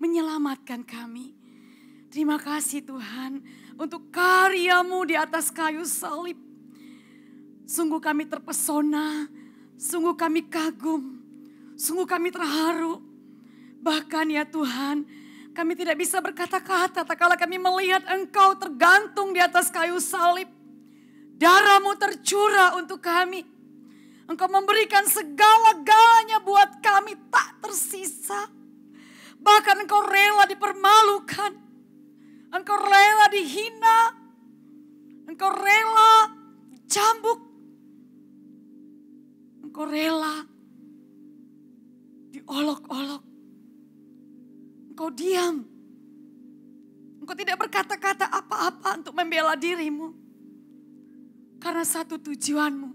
menyelamatkan kami. Terima kasih Tuhan untuk karya-Mu di atas kayu salib. Sungguh kami terpesona, sungguh kami kagum, sungguh kami terharu. Bahkan ya Tuhan, kami tidak bisa berkata-kata tak kala kami melihat Engkau tergantung di atas kayu salib. Darah-Mu tercurah untuk kami. Engkau memberikan segala-galanya buat kami tak tersisa. Bahkan Engkau rela dipermalukan. Engkau rela dihina. Engkau rela dicambuk. Engkau rela diolok-olok. Engkau diam. Engkau tidak berkata-kata apa-apa untuk membela dirimu. Karena satu tujuanmu.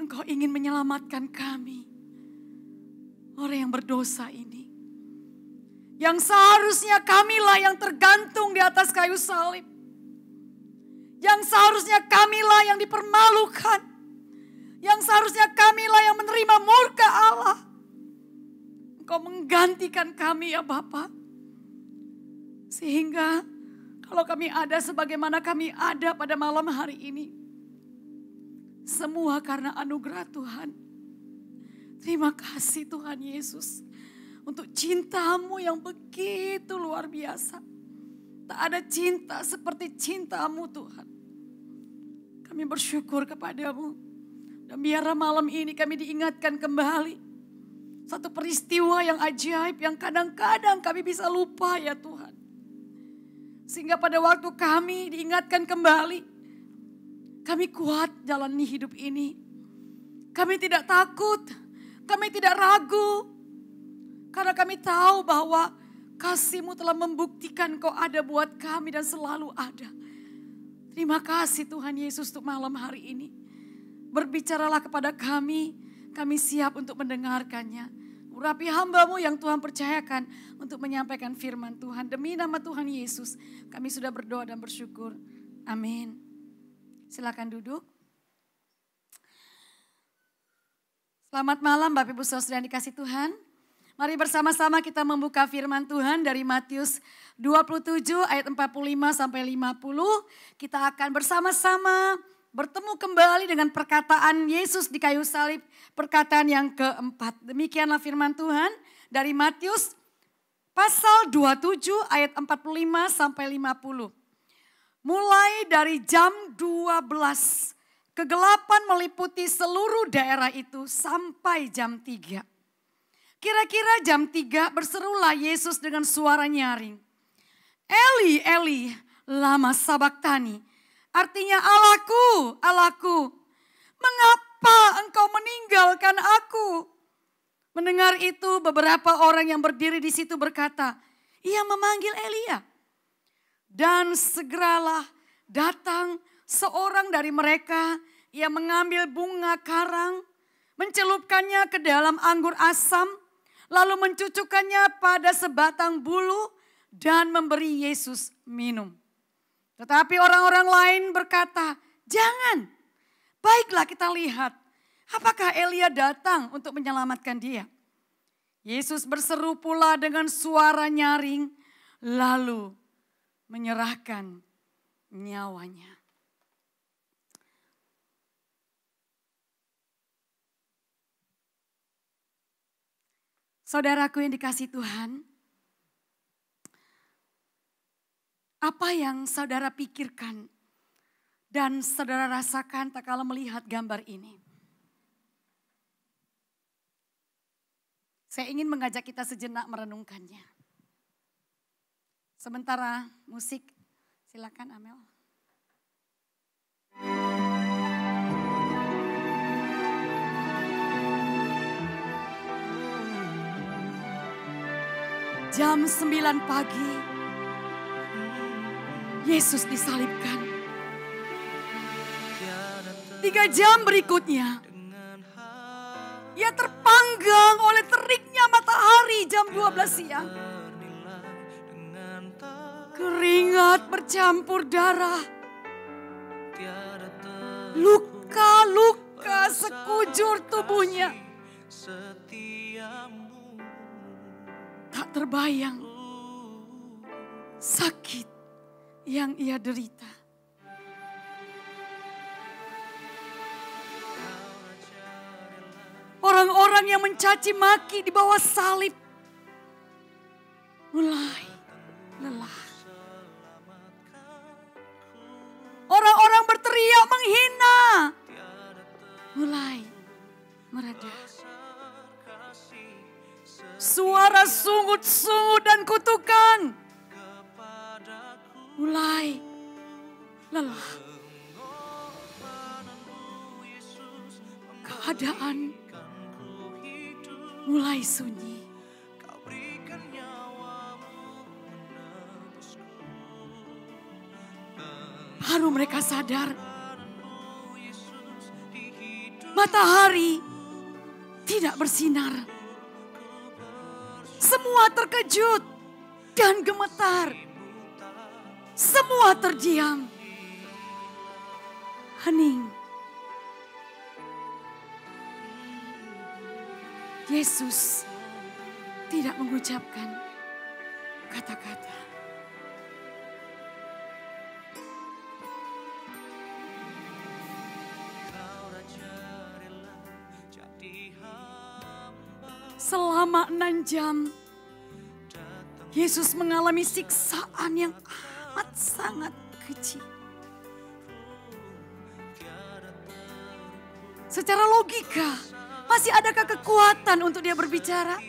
Engkau ingin menyelamatkan kami. Orang yang berdosa ini. Yang seharusnya kamilah yang tergantung di atas kayu salib. Yang seharusnya kamilah yang dipermalukan. Yang seharusnya kamilah yang menerima murka Allah. Engkau menggantikan kami ya Bapa. Sehingga kalau kami ada sebagaimana kami ada pada malam hari ini. Semua karena anugerah Tuhan. Terima kasih Tuhan Yesus. Untuk cinta-Mu yang begitu luar biasa. Tak ada cinta seperti cinta-Mu Tuhan. Kami bersyukur kepada-Mu. Dan biarlah malam ini kami diingatkan kembali. Satu peristiwa yang ajaib yang kadang-kadang kami bisa lupa ya Tuhan. Sehingga pada waktu kami diingatkan kembali. Kami kuat jalani hidup ini. Kami tidak takut. Kami tidak ragu. Karena kami tahu bahwa kasih-Mu telah membuktikan Kau ada buat kami dan selalu ada. Terima kasih Tuhan Yesus untuk malam hari ini. Berbicaralah kepada kami siap untuk mendengarkannya. Urapi hamba-Mu yang Tuhan percayakan untuk menyampaikan firman Tuhan. Demi nama Tuhan Yesus kami sudah berdoa dan bersyukur. Amin. Silakan duduk. Selamat malam Bapak Ibu Saudara yang dikasih Tuhan. Mari bersama-sama kita membuka firman Tuhan dari Matius 27 ayat 45 sampai 50. Kita akan bersama-sama bertemu kembali dengan perkataan Yesus di kayu salib. Perkataan yang keempat. Demikianlah firman Tuhan dari Matius pasal 27 ayat 45 sampai 50. Mulai dari jam 12 kegelapan meliputi seluruh daerah itu sampai jam 3. Kira-kira jam 3 berserulah Yesus dengan suara nyaring. Eli, Eli, lama sabaktani. Artinya Allahku, Allahku, mengapa engkau meninggalkan aku? Mendengar itu beberapa orang yang berdiri di situ berkata, ia memanggil Elia. Dan segeralah datang seorang dari mereka, ia mengambil bunga karang, mencelupkannya ke dalam anggur asam, lalu mencucukkannya pada sebatang bulu dan memberi Yesus minum. Tetapi orang-orang lain berkata, jangan, baiklah kita lihat apakah Elia datang untuk menyelamatkan dia. Yesus berseru pula dengan suara nyaring, lalu menyerahkan nyawanya. Saudaraku yang dikasihi Tuhan, apa yang saudara pikirkan dan saudara rasakan tak kala melihat gambar ini? Saya ingin mengajak kita sejenak merenungkannya. Sementara musik, silakan Amel. Jam 9 pagi, Yesus disalibkan. 3 jam berikutnya, ia terpanggang oleh teriknya matahari jam 12 siang. Keringat bercampur darah. Luka-luka sekujur tubuhnya. terbayang sakit yang ia derita. Orang-orang yang mencaci maki di bawah salib mulai lelah. Orang-orang berteriak menghina mulai mereda. Suara sungut-sungut dan kutukan mulai lelah. Keadaan mulai sunyi. Baru mereka sadar matahari tidak bersinar. Semua terkejut dan gemetar. Semua terdiam. Hening. Yesus tidak mengucapkan kata-kata. Selama 6 jam, Yesus mengalami siksaan yang amat sangat keji. Secara logika, masih adakah kekuatan untuk dia berbicara?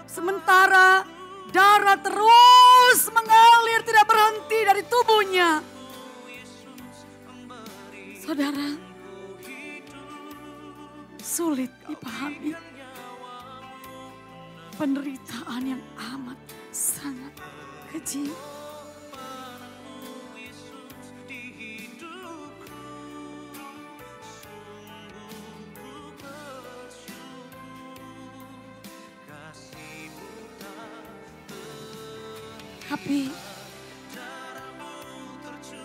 Sementara darah terus mengalir tidak berhenti dari tubuhnya. Saudara, sulit dipahami penderitaan yang amat sangat keji. Tapi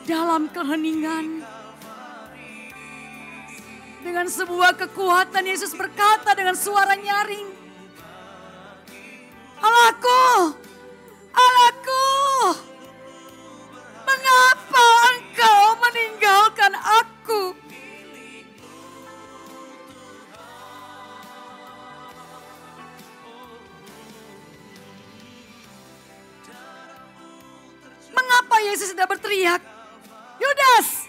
dalam keheningan, dengan sebuah kekuatan Yesus berkata dengan suara nyaring, "Allahku, Allahku, mengapa Engkau meninggalkan aku?" Mengapa Yesus tidak berteriak, "Yudas,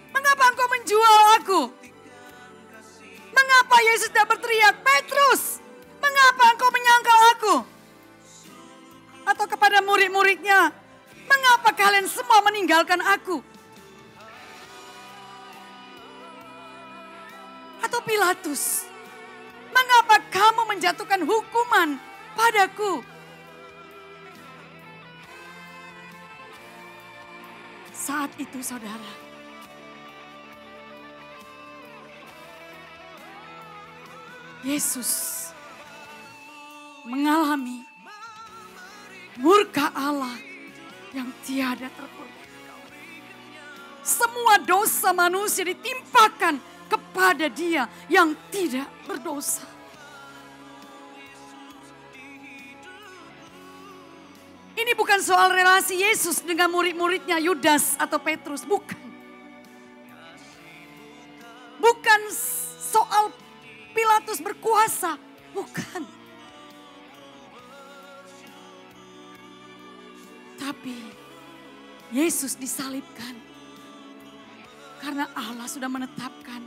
mengapa engkau menjual aku?" Mengapa Yesus tidak berteriak, "Petrus, mengapa engkau menyangkal aku?" Atau kepada murid-muridnya, "Mengapa kalian semua meninggalkan aku?" Atau Pilatus, "Mengapa kamu menjatuhkan hukuman padaku?" Saat itu saudara, Yesus mengalami murka Allah yang tiada terpuji. Semua dosa manusia ditimpakan kepada Dia yang tidak berdosa. Ini bukan soal relasi Yesus dengan murid-muridnya Yudas atau Petrus, bukan. Bukan soal Pilatus berkuasa, bukan. Tapi Yesus disalibkan karena Allah sudah menetapkan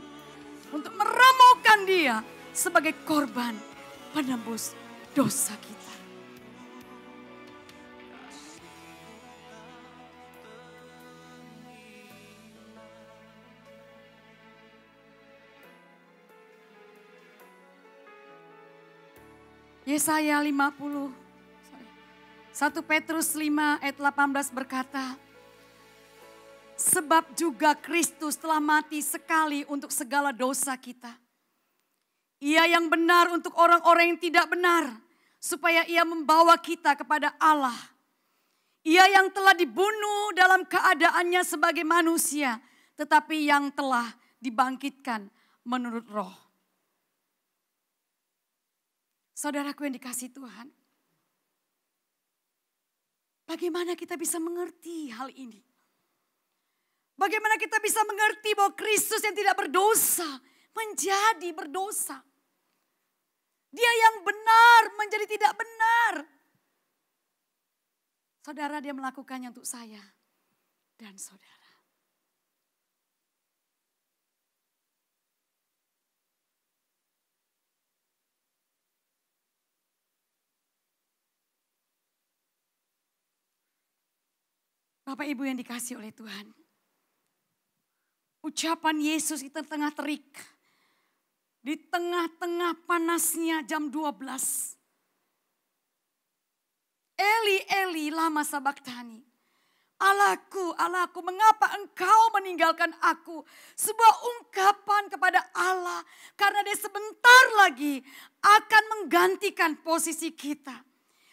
untuk meremukkan Dia sebagai korban penebus dosa kita. Yesaya 50, 1 Petrus 5 ayat 18 berkata, "Sebab juga Kristus telah mati sekali untuk segala dosa kita. Ia yang benar untuk orang-orang yang tidak benar, supaya Ia membawa kita kepada Allah. Ia yang telah dibunuh dalam keadaannya sebagai manusia, tetapi yang telah dibangkitkan menurut roh." Saudaraku yang dikasihi Tuhan. Bagaimana kita bisa mengerti hal ini? Bagaimana kita bisa mengerti bahwa Kristus yang tidak berdosa menjadi berdosa? Dia yang benar menjadi tidak benar. Saudara, dia melakukannya untuk saya dan saudara. Bapak Ibu yang dikasihi oleh Tuhan. Ucapan Yesus di tengah terik. Di tengah-tengah panasnya jam 12. Eli, Eli, lama sabachthani. Allahku, Allahku, mengapa engkau meninggalkan aku? Sebuah ungkapan kepada Allah. Karena dia sebentar lagi akan menggantikan posisi kita.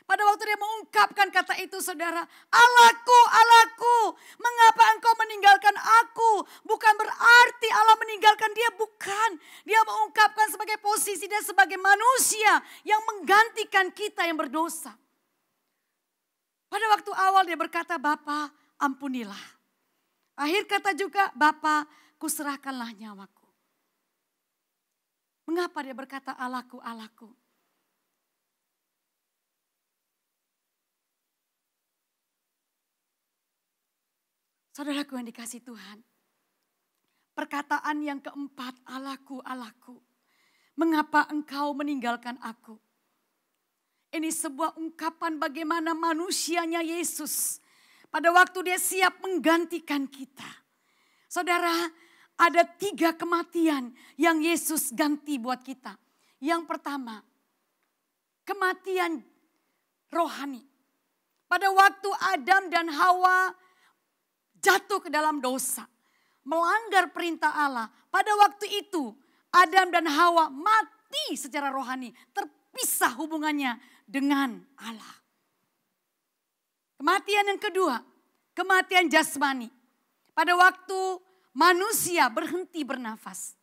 Pada waktu dia mengungkapkan kata itu saudara. Allahku, Allahku, mengapa engkau meninggalkan aku? Bukan berarti Allah meninggalkan dia, bukan. Dia mengungkapkan sebagai posisi dia sebagai manusia yang menggantikan kita yang berdosa. Pada waktu awal dia berkata, Bapa ampunilah. Akhir kata juga, Bapa kuserahkanlah nyawaku. Mengapa dia berkata Allahku, Allahku? Saudaraku yang dikasihi Tuhan. Perkataan yang keempat, Allahku, Allahku. Mengapa engkau meninggalkan aku? Ini sebuah ungkapan bagaimana manusianya Yesus. Pada waktu dia siap menggantikan kita. Saudara, ada 3 kematian yang Yesus ganti buat kita. Yang pertama, kematian rohani. Pada waktu Adam dan Hawa jatuh ke dalam dosa, melanggar perintah Allah. Pada waktu itu Adam dan Hawa mati secara rohani, terpisah hubungannya dengan Allah. Kematian yang kedua, kematian jasmani. Pada waktu manusia berhenti bernafas.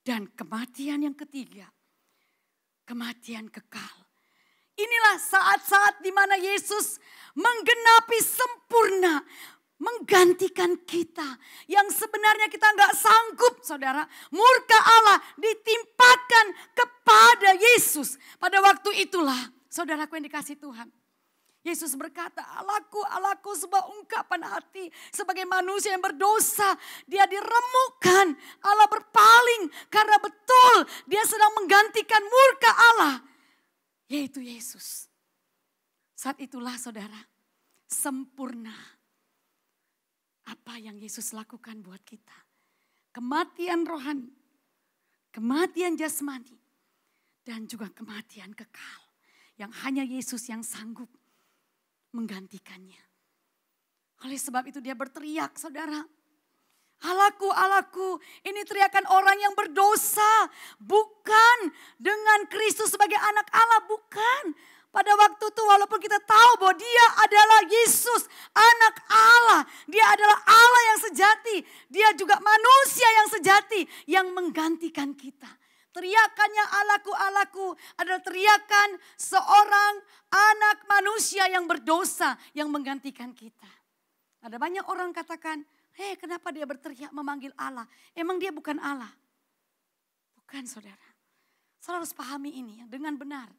Dan kematian yang ketiga, kematian kekal. Inilah saat-saat di mana Yesus menggenapi sempurna, menggantikan kita yang sebenarnya kita nggak sanggup, saudara. Murka Allah ditimpakan kepada Yesus. Pada waktu itulah, saudaraku yang dikasihi Tuhan, Yesus berkata, Allahku, Allahku, sebuah ungkapan hati sebagai manusia yang berdosa. Dia diremukkan, Allah berpaling karena betul dia sedang menggantikan murka Allah, yaitu Yesus. Saat itulah saudara, sempurna apa yang Yesus lakukan buat kita. Kematian rohani, kematian jasmani, dan juga kematian kekal. Yang hanya Yesus yang sanggup menggantikannya. Oleh sebab itu dia berteriak, saudara. Allahku, Allahku, ini teriakan orang yang berdosa. Bukan dengan Kristus sebagai anak Allah, bukan. Pada waktu itu walaupun kita tahu bahwa dia adalah Yesus, anak Allah. Dia adalah Allah yang sejati. Dia juga manusia yang sejati yang menggantikan kita. Teriakannya Allahku, Allahku adalah teriakan seorang anak manusia yang berdosa yang menggantikan kita. Ada banyak orang katakan, kenapa dia berteriak memanggil Allah? Emang dia bukan Allah? Bukan, saudara. Saudara harus pahami ini dengan benar.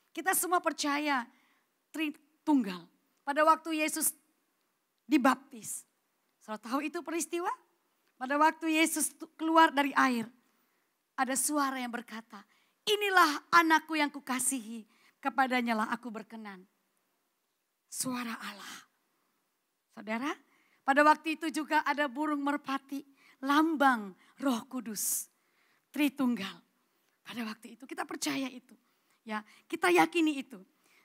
Kita semua percaya Tritunggal. Pada waktu Yesus dibaptis. Saudara tahu itu peristiwa? Pada waktu Yesus keluar dari air. Ada suara yang berkata, inilah anakku yang kukasihi. Kepadanya lah aku berkenan. Suara Allah. Saudara, pada waktu itu juga ada burung merpati. Lambang Roh Kudus. Tritunggal. Pada waktu itu kita percaya itu. Ya, kita yakini itu.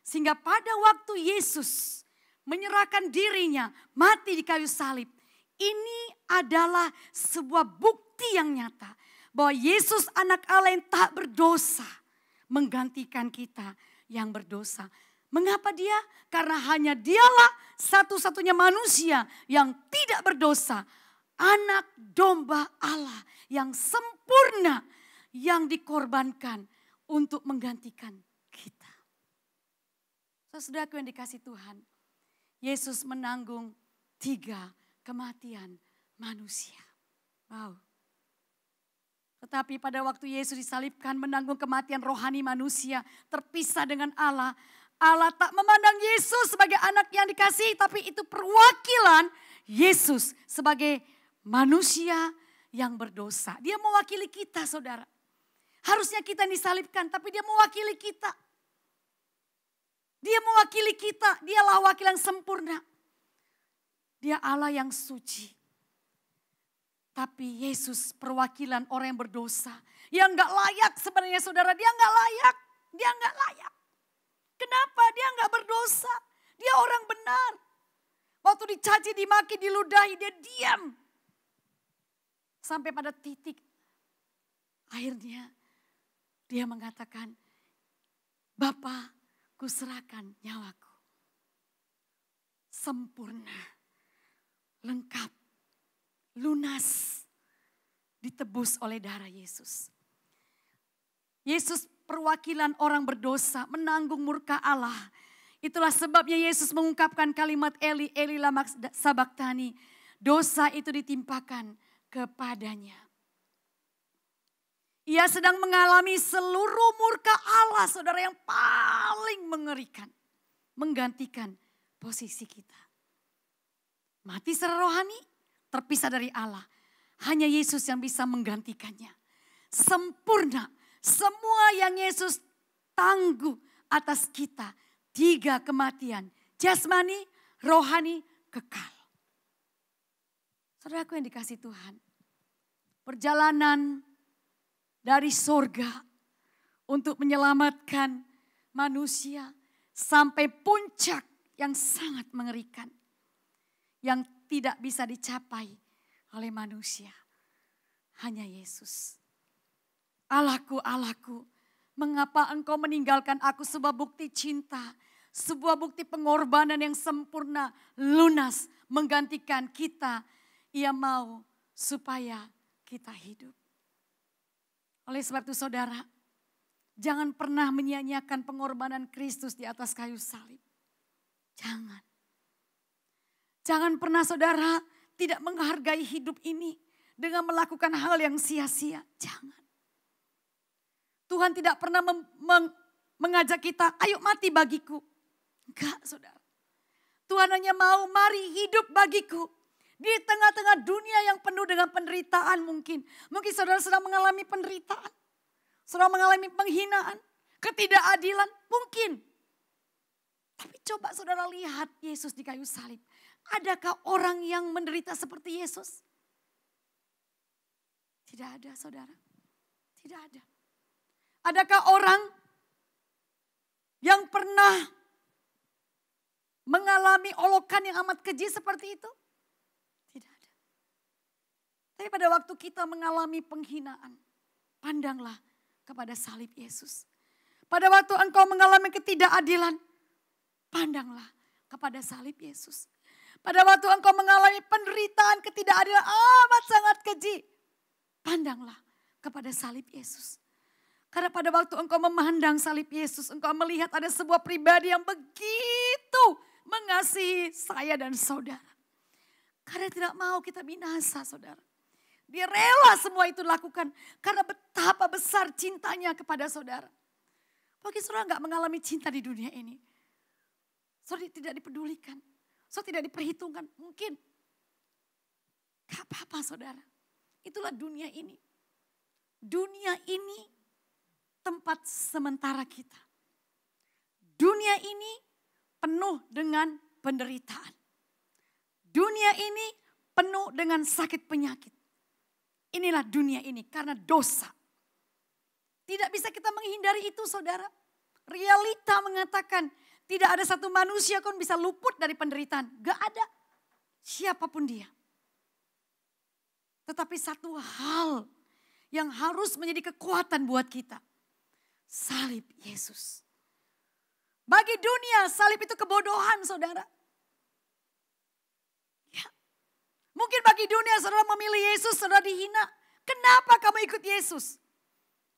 Sehingga pada waktu Yesus menyerahkan dirinya mati di kayu salib. Ini adalah sebuah bukti yang nyata. Bahwa Yesus anak Allah yang tak berdosa menggantikan kita yang berdosa. Mengapa dia? Karena hanya dialah satu-satunya manusia yang tidak berdosa. Anak domba Allah yang sempurna yang dikorbankan untuk menggantikan kita. Saudaraku yang dikasih Tuhan, Yesus menanggung 3 kematian manusia. Wow. Tetapi pada waktu Yesus disalibkan menanggung kematian rohani manusia, terpisah dengan Allah. Allah tak memandang Yesus sebagai anak yang dikasihi, tapi itu perwakilan Yesus sebagai manusia yang berdosa. Dia mewakili kita, saudara. Harusnya kita yang disalibkan, tapi dia mewakili kita. Dia mewakili kita, dialah wakil yang sempurna. Dia Allah yang suci. Tapi Yesus perwakilan orang yang berdosa. Yang gak layak sebenarnya saudara, dia gak layak. Dia gak layak. Kenapa? Dia gak berdosa. Dia orang benar. Waktu dicaci, dimaki, diludahi, dia diam. Sampai pada titik akhirnya dia mengatakan, Bapa, kuserahkan nyawaku. Sempurna, lengkap, lunas, ditebus oleh darah Yesus. Yesus perwakilan orang berdosa, menanggung murka Allah. Itulah sebabnya Yesus mengungkapkan kalimat Eli, Eli lama sabachthani. Dosa itu ditimpakan kepadanya. Ia sedang mengalami seluruh murka Allah, saudara, yang paling mengerikan. Menggantikan posisi kita. Mati secara rohani, terpisah dari Allah. Hanya Yesus yang bisa menggantikannya. Sempurna. Semua yang Yesus tangguh atas kita. 3 kematian. Jasmani, rohani, kekal. Saudaraku yang dikasih Tuhan. Perjalanan dari sorga untuk menyelamatkan manusia sampai puncak yang sangat mengerikan. Yang tidak bisa dicapai oleh manusia. Hanya Yesus. Allahku, Allahku, mengapa engkau meninggalkan aku? Sebuah bukti cinta, sebuah bukti pengorbanan yang sempurna, lunas, menggantikan kita. Ia mau supaya kita hidup. Oleh sebab itu saudara, jangan pernah menyia-nyiakan pengorbanan Kristus di atas kayu salib. Jangan. Jangan pernah saudara tidak menghargai hidup ini dengan melakukan hal yang sia-sia. Jangan. Tuhan tidak pernah mengajak kita, ayo mati bagiku. Enggak saudara. Tuhan hanya mau mari hidup bagiku. Di tengah-tengah dunia yang penuh dengan penderitaan mungkin. Mungkin saudara sedang mengalami penderitaan. Saudara mengalami penghinaan, ketidakadilan, mungkin. Tapi coba saudara lihat Yesus di kayu salib. Adakah orang yang menderita seperti Yesus? Tidak ada saudara. Tidak ada. Adakah orang yang pernah mengalami olokan yang amat keji seperti itu? Tidak ada. Tapi pada waktu kita mengalami penghinaan, pandanglah kepada salib Yesus. Pada waktu engkau mengalami ketidakadilan, pandanglah kepada salib Yesus. Pada waktu engkau mengalami penderitaan, ketidakadilan amat sangat keji, pandanglah kepada salib Yesus. Karena pada waktu engkau memandang salib Yesus, engkau melihat ada sebuah pribadi yang begitu mengasihi saya dan saudara. Karena tidak mau kita binasa saudara. Dia rela semua itu lakukan karena betapa besar cintanya kepada saudara. Bagi saudara enggak mengalami cinta di dunia ini. Saudara tidak dipedulikan. Saudara tidak diperhitungkan. Mungkin. Gak apa-apa saudara. Itulah dunia ini. Dunia ini tempat sementara kita. Dunia ini penuh dengan penderitaan. Dunia ini penuh dengan sakit penyakit. Inilah dunia ini karena dosa. Tidak bisa kita menghindari itu saudara. Realita mengatakan tidak ada satu manusia pun bisa luput dari penderitaan. Gak ada. Siapapun dia. Tetapi satu hal yang harus menjadi kekuatan buat kita. Salib Yesus. Bagi dunia salib itu kebodohan saudara. Ya. Mungkin bagi dunia saudara memilih Yesus, saudara dihina. Kenapa kamu ikut Yesus?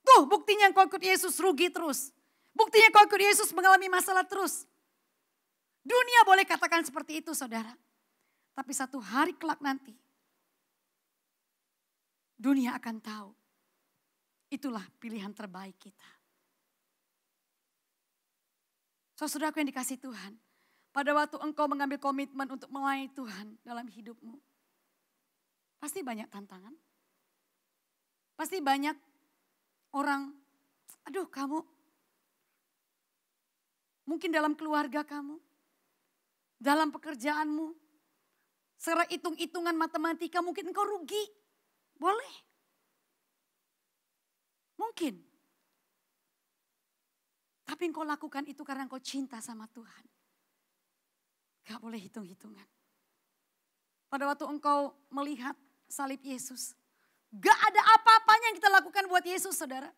Tuh buktinya kau ikut Yesus rugi terus. Buktinya kau ikut Yesus mengalami masalah terus. Dunia boleh katakan seperti itu saudara. Tapi satu hari kelak nanti, dunia akan tahu. Itulah pilihan terbaik kita. Saudaraku yang dikasihi Tuhan, pada waktu engkau mengambil komitmen untuk melayani Tuhan dalam hidupmu, pasti banyak tantangan. Pasti banyak orang, aduh kamu, mungkin dalam keluarga kamu, dalam pekerjaanmu, secara hitung-hitungan matematika mungkin engkau rugi. Boleh. Mungkin. Tapi engkau lakukan itu karena engkau cinta sama Tuhan. Gak boleh hitung-hitungan. Pada waktu engkau melihat salib Yesus, gak ada apa-apanya yang kita lakukan buat Yesus saudara.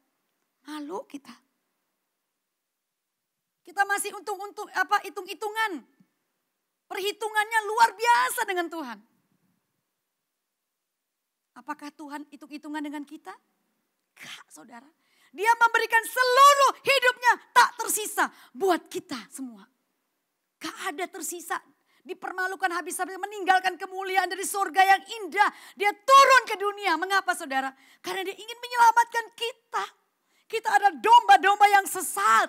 Malu kita. Kita masih hitung-hitungan. Perhitungannya luar biasa dengan Tuhan. Apakah Tuhan hitung-hitungan dengan kita? Gak saudara. Dia memberikan seluruh hidupnya tak tersisa buat kita semua. Gak ada tersisa. Dipermalukan habis-habis, meninggalkan kemuliaan dari surga yang indah. Dia turun ke dunia. Mengapa saudara? Karena dia ingin menyelamatkan kita. Kita ada domba-domba yang sesat.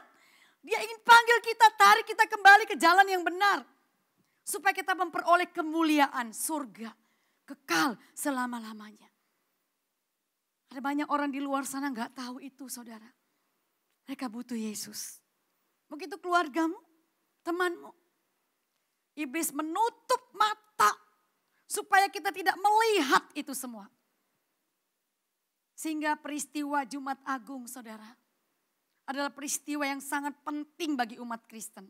Dia ingin panggil kita, tarik kita kembali ke jalan yang benar. Supaya kita memperoleh kemuliaan surga. Kekal selama-lamanya. Ada banyak orang di luar sana gak tahu itu saudara. Mereka butuh Yesus. Begitu keluargamu, temanmu. Iblis menutup mata supaya kita tidak melihat itu semua. Sehingga peristiwa Jumat Agung saudara adalah peristiwa yang sangat penting bagi umat Kristen.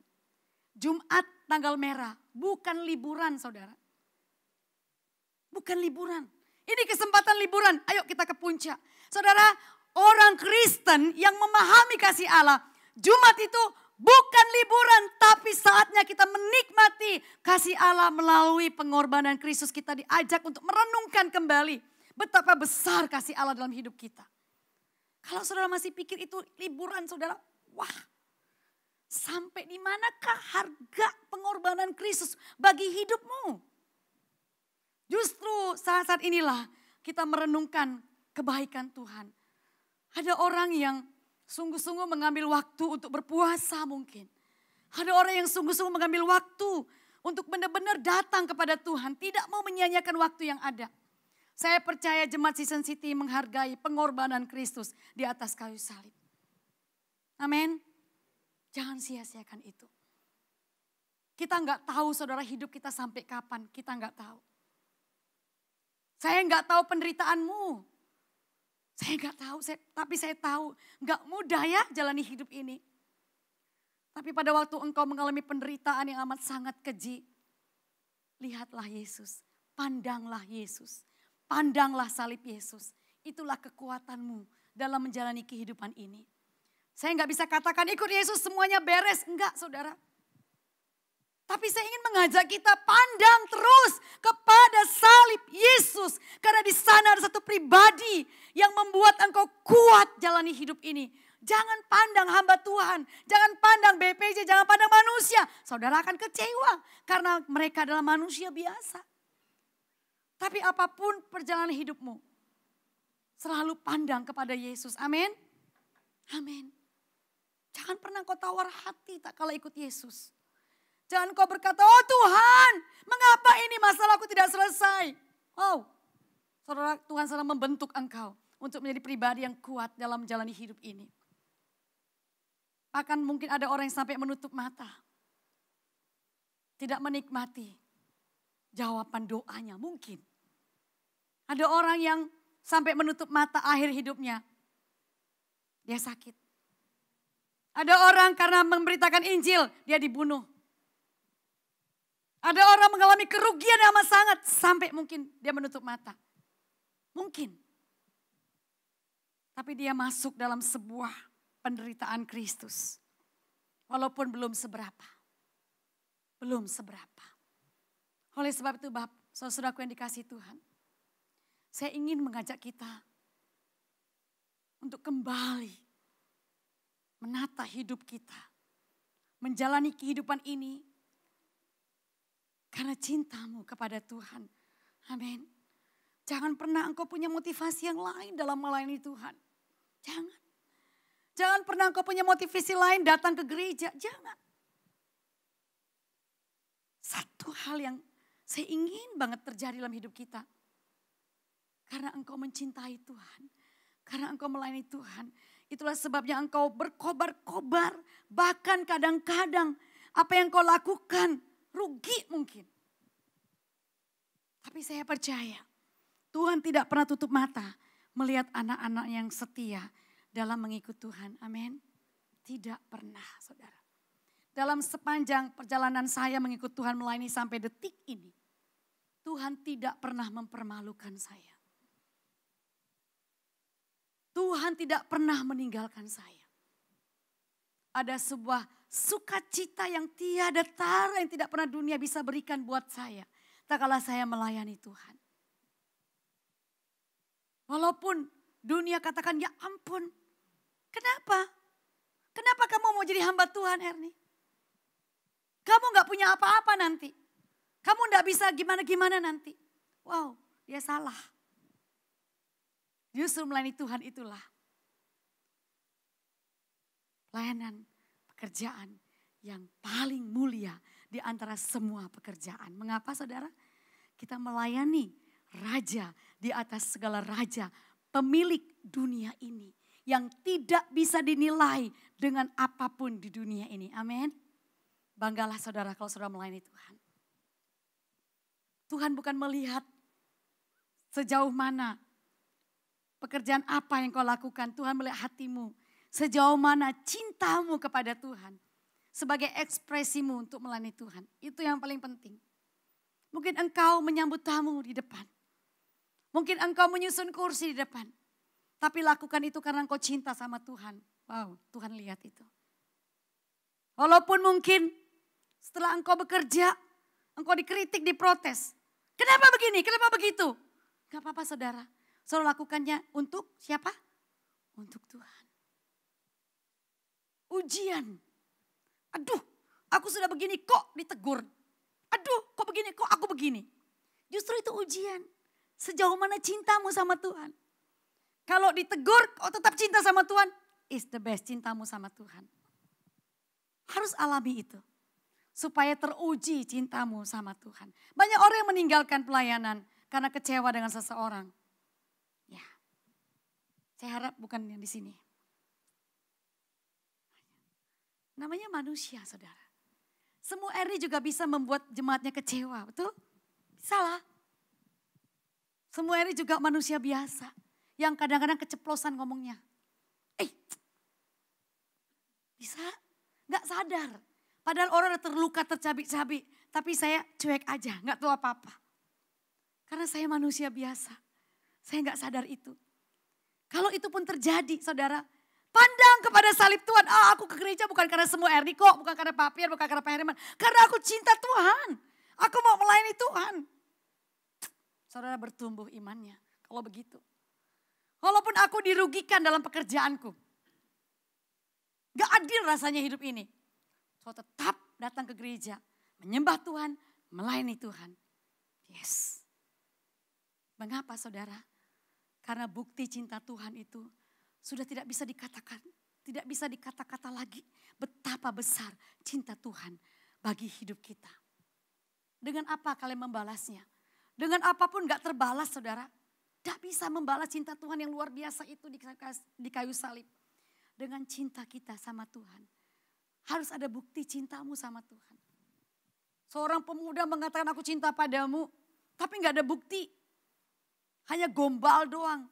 Jumat tanggal merah bukan liburan saudara. Bukan liburan. Ini kesempatan liburan, ayo kita ke puncak. Saudara, orang Kristen yang memahami kasih Allah, Jumat itu bukan liburan, tapi saatnya kita menikmati kasih Allah melalui pengorbanan Kristus. Kita diajak untuk merenungkan kembali betapa besar kasih Allah dalam hidup kita. Kalau saudara masih pikir itu liburan saudara, wah. Sampai di manakah harga pengorbanan Kristus bagi hidupmu? Justru saat-saat inilah kita merenungkan kebaikan Tuhan. Ada orang yang sungguh-sungguh mengambil waktu untuk berpuasa mungkin. Ada orang yang sungguh-sungguh mengambil waktu untuk benar-benar datang kepada Tuhan. Tidak mau menyia-nyiakan waktu yang ada. Saya percaya Jemaat Season City menghargai pengorbanan Kristus di atas kayu salib. Amin. Jangan sia-siakan itu. Kita nggak tahu saudara hidup kita sampai kapan. Kita nggak tahu. Saya nggak tahu penderitaanmu. Saya nggak tahu, tapi saya tahu nggak mudah ya jalani hidup ini. Tapi pada waktu engkau mengalami penderitaan yang amat sangat keji, lihatlah Yesus, pandanglah Yesus, pandanglah salib Yesus. Itulah kekuatanmu dalam menjalani kehidupan ini. Saya nggak bisa katakan ikut Yesus semuanya beres, enggak saudara. Tapi saya ingin mengajak kita pandang terus kepada salib Yesus. Karena di sana ada satu pribadi yang membuat engkau kuat jalani hidup ini. Jangan pandang hamba Tuhan, jangan pandang BPJ, jangan pandang manusia. Saudara akan kecewa karena mereka adalah manusia biasa. Tapi apapun perjalanan hidupmu, selalu pandang kepada Yesus. Amin. Amin. Jangan pernah kau tawar hati tak kala ikut Yesus. Jangan kau berkata, oh Tuhan, mengapa ini masalahku tidak selesai? Oh, saudara, Tuhan sedang membentuk engkau untuk menjadi pribadi yang kuat dalam menjalani hidup ini. Bahkan mungkin ada orang yang sampai menutup mata. Tidak menikmati jawaban doanya, mungkin. Ada orang yang sampai menutup mata akhir hidupnya. Dia sakit. Ada orang karena memberitakan Injil, dia dibunuh. Ada orang mengalami kerugian yang amat sangat sampai mungkin dia menutup mata. Mungkin. Tapi dia masuk dalam sebuah penderitaan Kristus. Walaupun belum seberapa. Belum seberapa. Oleh sebab itu saudaraku yang dikasihi Tuhan. Saya ingin mengajak kita untuk kembali menata hidup kita, menjalani kehidupan ini karena cintamu kepada Tuhan. Amin. Jangan pernah engkau punya motivasi yang lain dalam melayani Tuhan. Jangan. Jangan pernah engkau punya motivasi lain datang ke gereja. Jangan. Satu hal yang saya ingin banget terjadi dalam hidup kita. Karena engkau mencintai Tuhan. Karena engkau melayani Tuhan. Itulah sebabnya engkau berkobar-kobar. Bahkan kadang-kadang apa yang kau lakukan rugi mungkin. Tapi saya percaya Tuhan tidak pernah tutup mata melihat anak-anak yang setia dalam mengikut Tuhan. Amin. Tidak pernah, saudara. Dalam sepanjang perjalanan saya mengikut Tuhan melayani sampai detik ini, Tuhan tidak pernah mempermalukan saya. Tuhan tidak pernah meninggalkan saya. Ada sebuah sukacita yang tiada tara yang tidak pernah dunia bisa berikan buat saya. Tak kala saya melayani Tuhan. Walaupun dunia katakan ya ampun. Kenapa? Kenapa kamu mau jadi hamba Tuhan, Ernie? Kamu gak punya apa-apa nanti. Kamu gak bisa gimana-gimana nanti. Wow, dia salah. Justru melayani Tuhan itulah pelayanan pekerjaan yang paling mulia di antara semua pekerjaan. Mengapa saudara? Kita melayani raja di atas segala raja, pemilik dunia ini yang tidak bisa dinilai dengan apapun di dunia ini. Amin. Banggalah saudara kalau saudara melayani Tuhan. Tuhan bukan melihat sejauh mana pekerjaan apa yang kau lakukan. Tuhan melihat hatimu. Sejauh mana cintamu kepada Tuhan. Sebagai ekspresimu untuk melayani Tuhan. Itu yang paling penting. Mungkin engkau menyambut tamu di depan. Mungkin engkau menyusun kursi di depan. Tapi lakukan itu karena engkau cinta sama Tuhan. Wow, Tuhan lihat itu. Walaupun mungkin setelah engkau bekerja, engkau dikritik, diprotes. Kenapa begini? Kenapa begitu? Gak apa-apa saudara. Saudara lakukannya untuk siapa? Untuk Tuhan. Ujian. Aduh, aku sudah begini kok ditegur. Aduh, kok begini, kok aku begini. Justru itu ujian. Sejauh mana cintamu sama Tuhan. Kalau ditegur, kau tetap cinta sama Tuhan. Is the best cintamu sama Tuhan. Harus alami itu. Supaya teruji cintamu sama Tuhan. Banyak orang yang meninggalkan pelayanan karena kecewa dengan seseorang. Ya, saya harap bukan yang di sini. Namanya manusia, saudara. Semua RI juga bisa membuat jemaatnya kecewa, betul? Salah. Semua RI juga manusia biasa. Yang kadang-kadang keceplosan ngomongnya. Bisa? Gak sadar. Padahal orang udah terluka, tercabik-cabik. Tapi saya cuek aja, gak tahu apa-apa. Karena saya manusia biasa. Saya gak sadar itu. Kalau itu pun terjadi, saudara. Pandang kepada salib Tuhan. Aku ke gereja bukan karena semua RD kok. Bukan karena Pak Pierre, bukan karena Pak Herman. Karena aku cinta Tuhan. Aku mau melayani Tuhan. Saudara bertumbuh imannya. Kalau begitu. Walaupun aku dirugikan dalam pekerjaanku. Gak adil rasanya hidup ini. So tetap datang ke gereja. Menyembah Tuhan. Melayani Tuhan. Yes. Mengapa saudara? Karena bukti cinta Tuhan itu sudah tidak bisa dikatakan, tidak bisa dikata-kata lagi betapa besar cinta Tuhan bagi hidup kita. Dengan apa kalian membalasnya? Dengan apapun gak terbalas saudara. Gak bisa membalas cinta Tuhan yang luar biasa itu di kayu salib. Dengan cinta kita sama Tuhan. Harus ada bukti cintamu sama Tuhan. Seorang pemuda mengatakan aku cinta padamu, tapi gak ada bukti. Hanya gombal doang.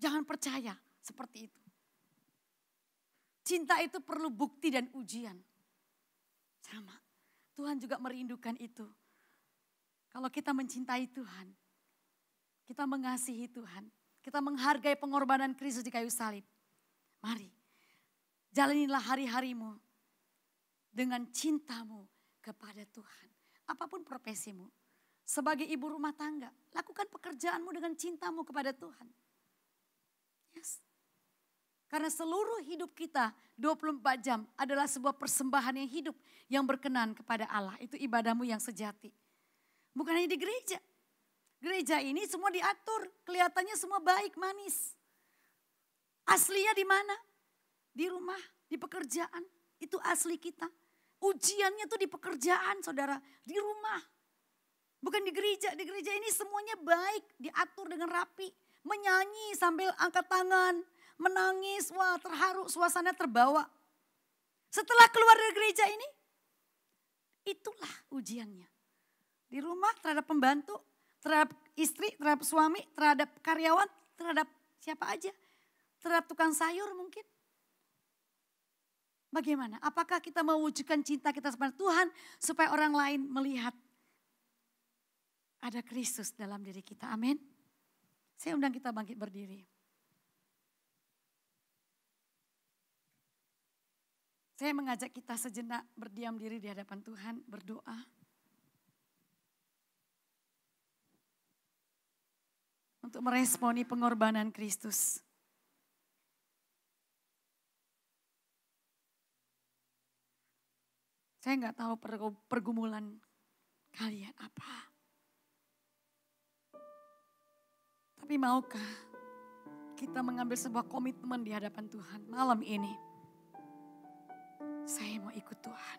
Jangan percaya seperti itu. Cinta itu perlu bukti dan ujian. Sama. Tuhan juga merindukan itu. Kalau kita mencintai Tuhan. Kita mengasihi Tuhan. Kita menghargai pengorbanan Kristus di kayu salib. Mari. Jalanilah hari-harimu. Dengan cintamu kepada Tuhan. Apapun profesimu. Sebagai ibu rumah tangga. Lakukan pekerjaanmu dengan cintamu kepada Tuhan. Yes. Karena seluruh hidup kita 24 jam adalah sebuah persembahan yang hidup yang berkenan kepada Allah. Itu ibadahmu yang sejati. Bukan hanya di gereja. Gereja ini semua diatur, kelihatannya semua baik, manis. Aslinya di mana? Di rumah, di pekerjaan. Itu asli kita. Ujiannya tuh di pekerjaan, saudara. Di rumah. Bukan di gereja. Di gereja ini semuanya baik, diatur dengan rapi. Menyanyi sambil angkat tangan, menangis, wah terharu, suasana terbawa. Setelah keluar dari gereja ini, itulah ujiannya. Di rumah terhadap pembantu, terhadap istri, terhadap suami, terhadap karyawan, terhadap siapa aja. Terhadap tukang sayur mungkin. Bagaimana? Apakah kita mewujudkan cinta kita kepada Tuhan supaya orang lain melihat ada Kristus dalam diri kita. Amin. Saya undang kita bangkit berdiri. Saya mengajak kita sejenak berdiam diri di hadapan Tuhan, berdoa. Untuk meresponi pengorbanan Kristus. Saya nggak tahu pergumulan kalian apa. Tapi maukah kita mengambil sebuah komitmen di hadapan Tuhan malam ini. Saya mau ikut Tuhan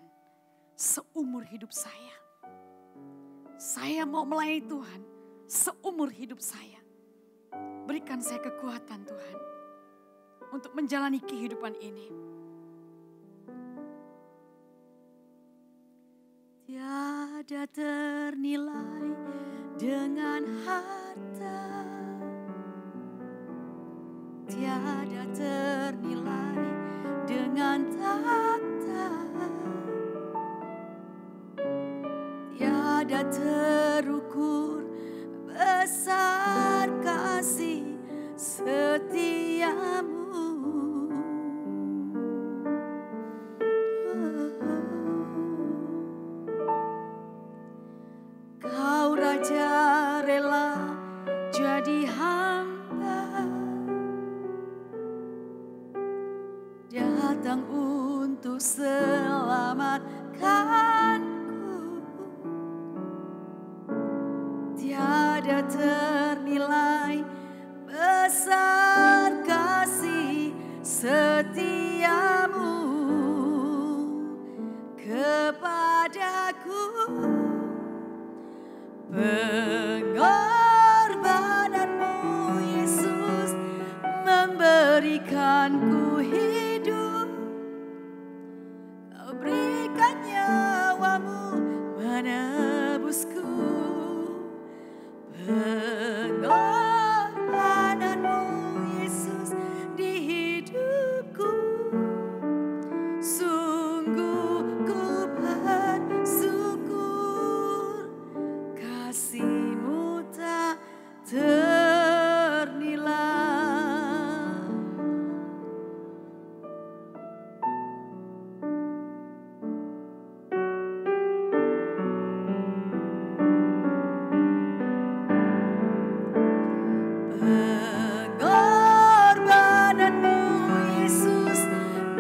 seumur hidup saya. Saya mau melayani Tuhan seumur hidup saya. Berikan saya kekuatan Tuhan untuk menjalani kehidupan ini. Tiada ternilai dengan harta. Tiada ternilai dengan tahta. Tiada terukur besar kasih setiamu. Kau Raja rela jadi hamba, datang untuk selamatkanku. Tiada ternilai besar kasih setiamu kepadaku. Pengorbananmu Yesus memberikanku hidup. Kau berikan nyawamu menebusku. Pengorbananmu Yesus di hidupku. Sungguh ku bersyukur, kasih-Mu tak ternilai. Pengorbananmu Yesus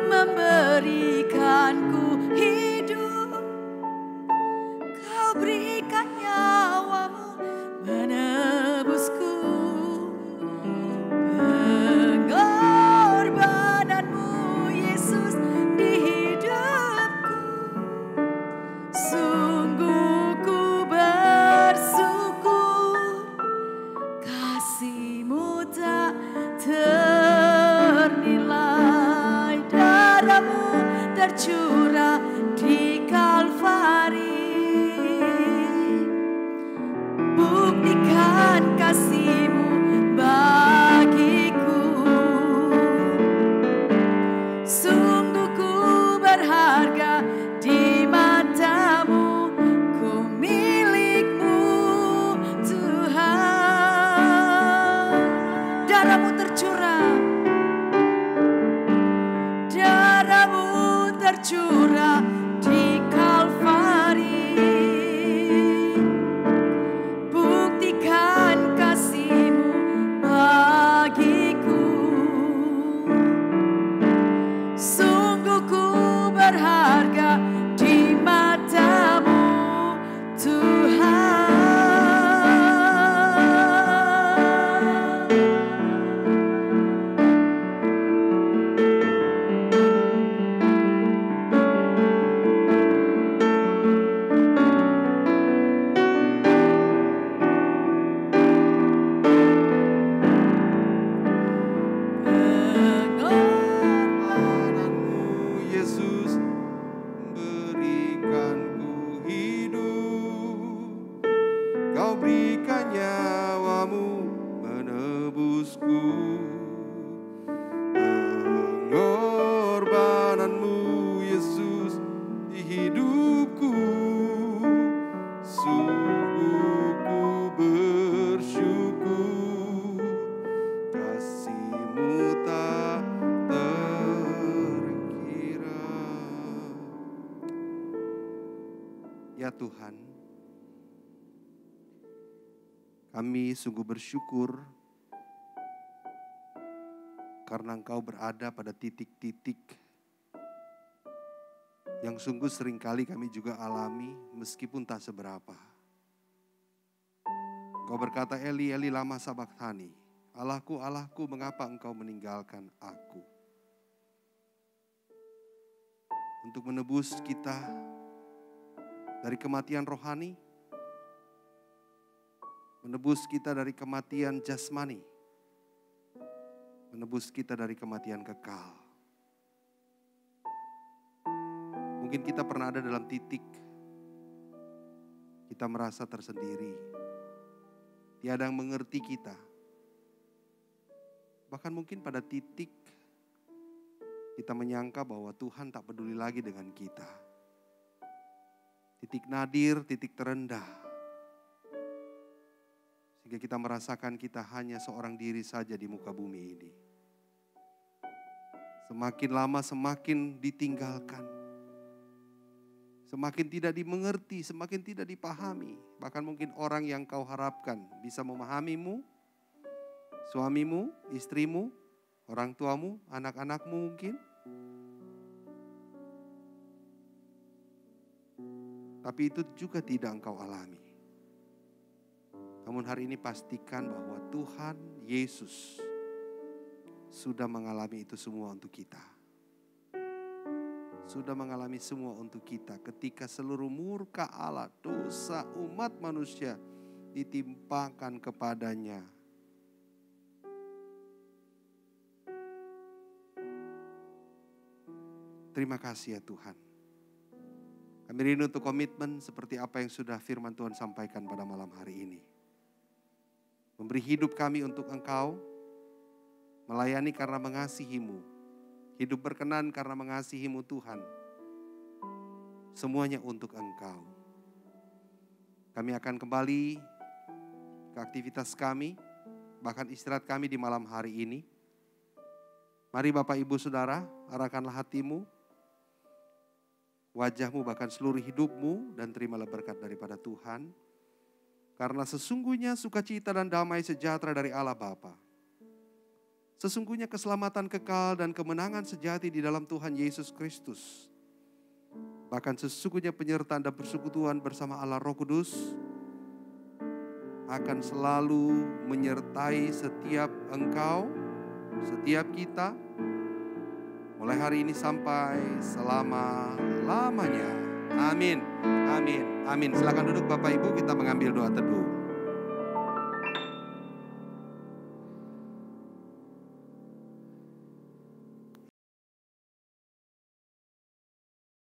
memberikanku hidup. Kau berikan nyawamu menebusku. Pengorbananmu Yesus di hidupku. Sungguh ku bersyukur, kasih-Mu tak ternilai. Darah-Mu tercurah di Kalvari. Buktikan kasih-Mu bagiku. Sungguh ku berharga di mata-Mu. Ku milik-Mu Tuhan. Darah-Mu tercurah. Darah-Mu tercurah di Kalvari. Buktikan kasih-Mu bagiku. Ya Tuhan, kami sungguh bersyukur karena Engkau berada pada titik-titik yang sungguh seringkali kami juga alami meskipun tak seberapa. Engkau berkata, Eli, Eli lama sabachthani. Allahku, Allahku, mengapa Engkau meninggalkan aku? Untuk menebus kita dari kematian rohani, menebus kita dari kematian jasmani, menebus kita dari kematian kekal. Mungkin kita pernah ada dalam titik kita merasa tersendiri, tiada yang mengerti kita. Bahkan mungkin pada titik kita menyangka bahwa Tuhan tak peduli lagi dengan kita. Titik nadir, titik terendah. Sehingga kita merasakan kita hanya seorang diri saja di muka bumi ini. Semakin lama semakin ditinggalkan. Semakin tidak dimengerti, semakin tidak dipahami. Bahkan mungkin orang yang kau harapkan bisa memahamimu, suamimu, istrimu, orang tuamu, anak-anakmu mungkin. Tapi itu juga tidak engkau alami. Namun hari ini pastikan bahwa Tuhan Yesus sudah mengalami itu semua untuk kita. Sudah mengalami semua untuk kita ketika seluruh murka Allah, dosa umat manusia ditimpakan kepadanya. Terima kasih ya Tuhan. Kami rindu untuk komitmen seperti apa yang sudah firman Tuhan sampaikan pada malam hari ini. Memberi hidup kami untuk Engkau, melayani karena mengasihi-Mu, hidup berkenan karena mengasihi-Mu Tuhan. Semuanya untuk Engkau. Kami akan kembali ke aktivitas kami, bahkan istirahat kami di malam hari ini. Mari Bapak Ibu Saudara, arahkanlah hatimu, wajahmu, bahkan seluruh hidupmu, dan terimalah berkat daripada Tuhan. Karena sesungguhnya sukacita dan damai sejahtera dari Allah Bapa. Sesungguhnya keselamatan kekal dan kemenangan sejati di dalam Tuhan Yesus Kristus. Bahkan sesungguhnya penyertaan dan persekutuan bersama Allah Roh Kudus akan selalu menyertai setiap engkau, setiap kita, mulai hari ini sampai selama-lamanya. Amin, amin, amin. Silakan duduk Bapak Ibu, kita mengambil doa teduh.